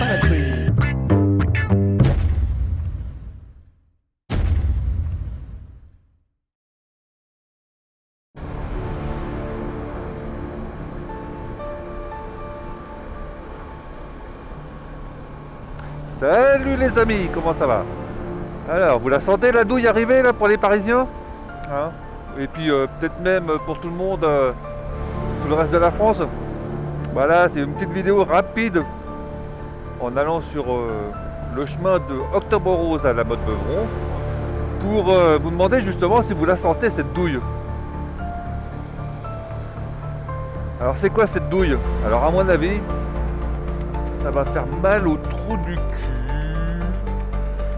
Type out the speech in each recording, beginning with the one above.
pas la truie. Salut les amis, comment ça va? Alors, vous la sentez la douille arriver là pour les Parisiens, hein? Et puis peut-être même pour tout le monde, tout le reste de la France. Voilà, c'est une petite vidéo rapide en allant sur le chemin de Octobre Rose à la Motte Beuvron pour vous demander justement si vous la sentez cette douille. Alors c'est quoi cette douille? Alors à mon avis, ça va faire mal au trou du cul.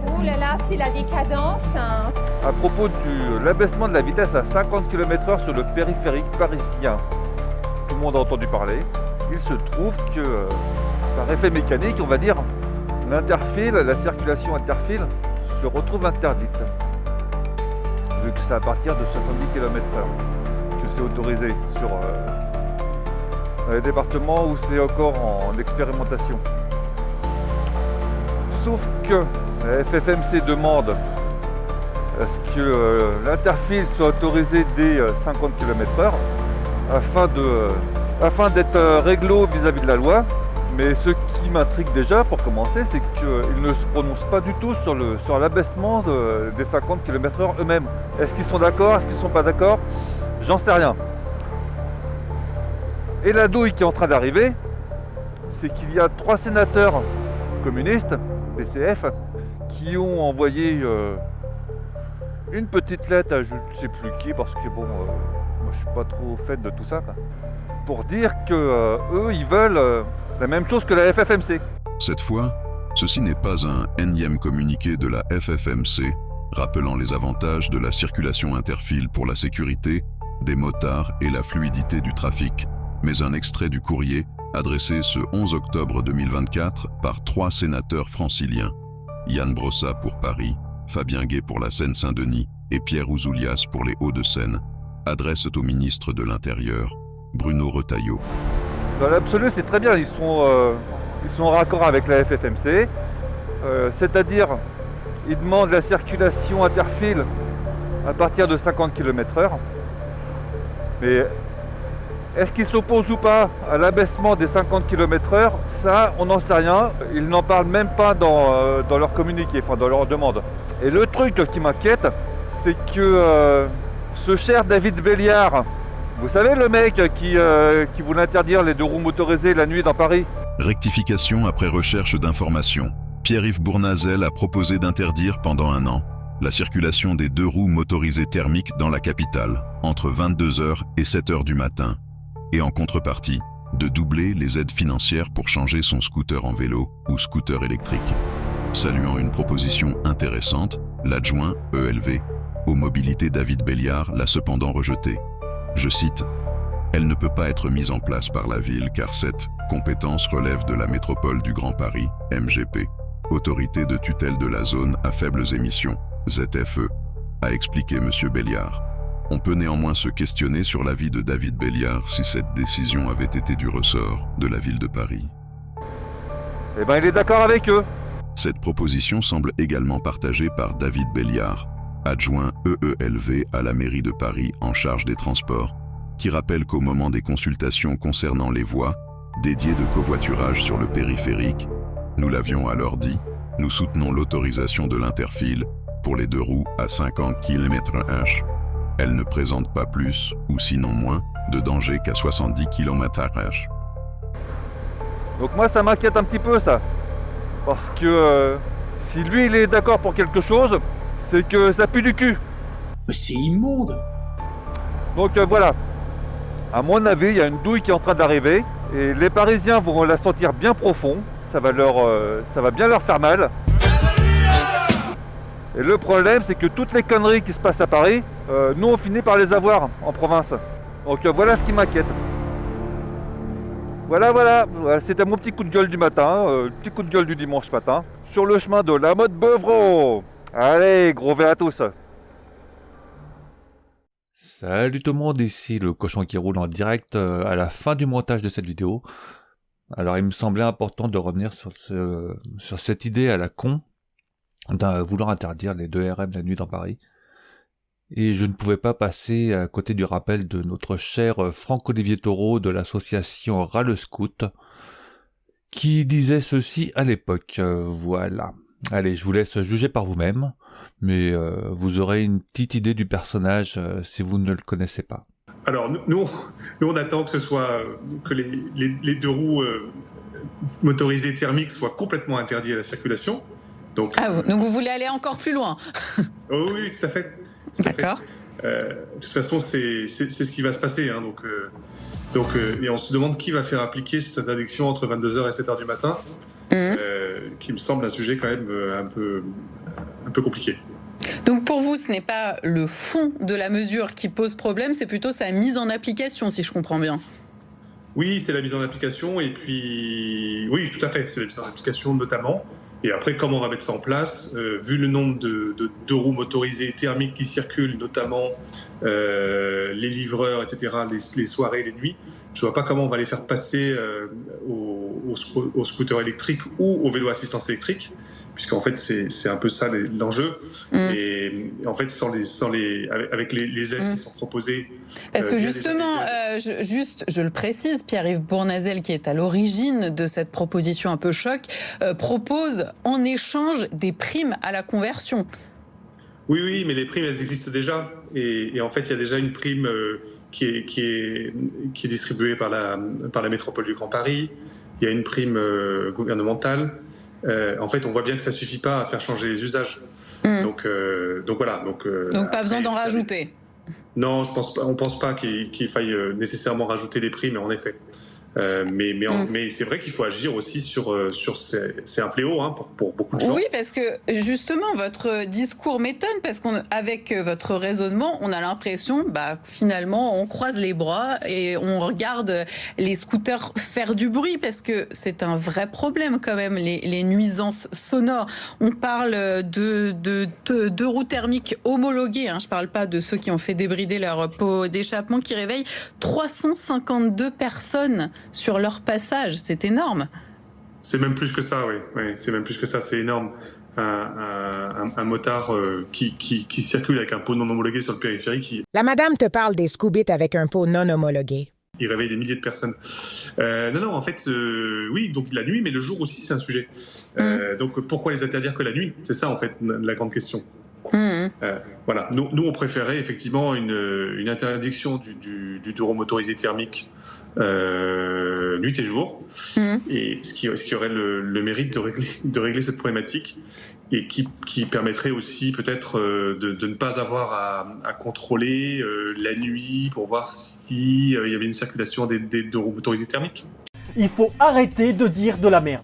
Oh là là, c'est la décadence, hein. À propos de l'abaissement de la vitesse à 50 km/h sur le périphérique parisien, tout le monde a entendu parler. Il se trouve que, par effet mécanique, on va dire, l'interfile, la circulation interfile, se retrouve interdite. Vu que c'est à partir de 70 km/h que c'est autorisé sur les départements où c'est encore en expérimentation. Sauf que la FFMC demande à ce que l'interfile soit autorisé dès 50 km/h afin d'être réglo vis-à-vis de la loi. Mais ce qui m'intrigue déjà pour commencer, c'est qu'ils ne se prononcent pas du tout sur l'abaissement des 50 km/h eux-mêmes. Est-ce qu'ils sont d'accord? Est-ce qu'ils ne sont pas d'accord? J'en sais rien. Et la douille qui est en train d'arriver, c'est qu'il y a 3 sénateurs communistes, PCF, qui ont envoyé une petite lettre à je ne sais plus qui, parce que bon, moi je suis pas trop fan de tout ça, quoi, pour dire que eux ils veulent la même chose que la FFMC. Cette fois, ceci n'est pas un énième communiqué de la FFMC rappelant les avantages de la circulation interfile pour la sécurité des motards et la fluidité du trafic, mais un extrait du courrier adressé ce 11 octobre 2024 par 3 sénateurs franciliens, Yann Brossat pour Paris, Fabien Gay pour la Seine-Saint-Denis et Pierre Ouzoulias pour les Hauts-de-Seine, adressent au ministre de l'Intérieur, Bruno Retailleau. Dans l'absolu, c'est très bien, ils sont en raccord avec la FFMC, c'est-à-dire ils demandent la circulation interfile à partir de 50 km/h. Mais est-ce qu'ils s'opposent ou pas à l'abaissement des 50 km/h? Ça, on n'en sait rien. Ils n'en parlent même pas dans leur communiqué, enfin dans leur demande. Et le truc qui m'inquiète, c'est que ce cher David Béliard, vous savez le mec qui voulait interdire les 2 roues motorisées la nuit dans Paris? Rectification après recherche d'informations. Pierre-Yves Bournazel a proposé d'interdire pendant 1 an la circulation des 2 roues motorisées thermiques dans la capitale, entre 22h et 7h du matin, et en contrepartie, de doubler les aides financières pour changer son scooter en vélo ou scooter électrique. Saluant une proposition intéressante, l'adjoint ELV aux mobilités David Béliard l'a cependant rejetée. Je cite, « Elle ne peut pas être mise en place par la ville car cette compétence relève de la métropole du Grand Paris, MGP, Autorité de tutelle de la zone à faibles émissions, ZFE, a expliqué M. Béliard. On peut néanmoins se questionner sur l'avis de David Béliard si cette décision avait été du ressort de la ville de Paris. » Eh ben il est d'accord avec eux. Cette proposition semble également partagée par David Béliard, adjoint EELV à la mairie de Paris en charge des transports, qui rappelle qu'au moment des consultations concernant les voies dédiées de covoiturage sur le périphérique, nous l'avions alors dit, nous soutenons l'autorisation de l'interfile pour les 2 roues à 50 km/h. Elle ne présente pas plus, ou sinon moins, de danger qu'à 70 km/h. Donc moi ça m'inquiète un petit peu ça. Parce que si lui il est d'accord pour quelque chose, c'est que ça pue du cul. Mais c'est immonde. Donc voilà. À mon avis, il y a une douille qui est en train d'arriver. Et les Parisiens vont la sentir bien profond. Ça va bien leur faire mal. Et le problème, c'est que toutes les conneries qui se passent à Paris, nous on finit par les avoir en province. Donc voilà ce qui m'inquiète. Voilà, c'était mon petit coup de gueule du matin, petit coup de gueule du dimanche matin, sur le chemin de la Motte Beuvron. Allez, gros V à tous. Salut tout le monde, ici le cochon qui roule en direct à la fin du montage de cette vidéo. Alors il me semblait important de revenir sur cette idée à la con de vouloir interdire les 2 RM la nuit dans Paris. Et je ne pouvais pas passer à côté du rappel de notre cher Franck-Olivier Taureau de l'association Ras Scout, qui disait ceci à l'époque. Voilà. Allez, je vous laisse juger par vous-même, mais vous aurez une petite idée du personnage si vous ne le connaissez pas. Alors, nous on attend que ce soit que les 2 roues motorisées thermiques soient complètement interdits à la circulation. Donc vous voulez aller encore plus loin? Oh oui, tout à fait. D'accord. De toute façon, c'est ce qui va se passer. Hein, et on se demande qui va faire appliquer cette interdiction entre 22h et 7h du matin, qui me semble un sujet quand même un peu compliqué. Donc pour vous, ce n'est pas le fond de la mesure qui pose problème, c'est plutôt sa mise en application, si je comprends bien. Oui, c'est la mise en application, et puis... Oui, tout à fait, c'est la mise en application notamment. Et après, comment on va mettre ça en place, vu le nombre de 2 roues motorisées thermiques qui circulent, notamment les livreurs, etc., les soirées, les nuits, je vois pas comment on va les faire passer aux scooters électriques ou aux vélos assistance électrique, puisqu'en fait c'est un peu ça l'enjeu. Et en fait avec les aides qui sont proposées, parce que justement je le précise, Pierre-Yves Bournazel, qui est à l'origine de cette proposition un peu choc, propose en échange des primes à la conversion. Oui, mais les primes, elles existent déjà, et en fait il y a déjà une prime qui est distribuée par la métropole du Grand Paris. Il y a une prime gouvernementale. En fait, on voit bien que ça suffit pas à faire changer les usages. Donc voilà. Donc pas besoin d'en rajouter. Non, on pense pas qu'il faille nécessairement rajouter les prix, mais en effet. Mais c'est vrai qu'il faut agir aussi sur c'est un fléau pour beaucoup de gens. Oui, parce que justement votre discours m'étonne, parce qu'avec votre raisonnement, on a l'impression, finalement, on croise les bras et on regarde les scooters faire du bruit, parce que c'est un vrai problème quand même, les nuisances sonores. On parle de roues thermiques homologuées, je parle pas de ceux qui ont fait débrider leur pot d'échappement, qui réveillent 352 personnes sur leur passage. C'est énorme. C'est même plus que ça, oui, c'est même plus que ça, c'est énorme. Un motard qui circule avec un pot non homologué sur le périphérique. La madame te parle des Scoobits avec un pot non homologué. Il réveille des milliers de personnes. Non, en fait, oui, donc la nuit, mais le jour aussi, c'est un sujet. Donc pourquoi les interdire que la nuit? C'est ça, en fait, la grande question. Voilà. Nous, on préférait effectivement une interdiction du 2 roues motorisé thermique nuit et jour, et ce qui aurait le mérite de régler cette problématique, et qui permettrait aussi peut-être de ne pas avoir à contrôler la nuit pour voir s'il y avait une circulation des 2 roues motorisées thermiques. Il faut arrêter de dire de la merde.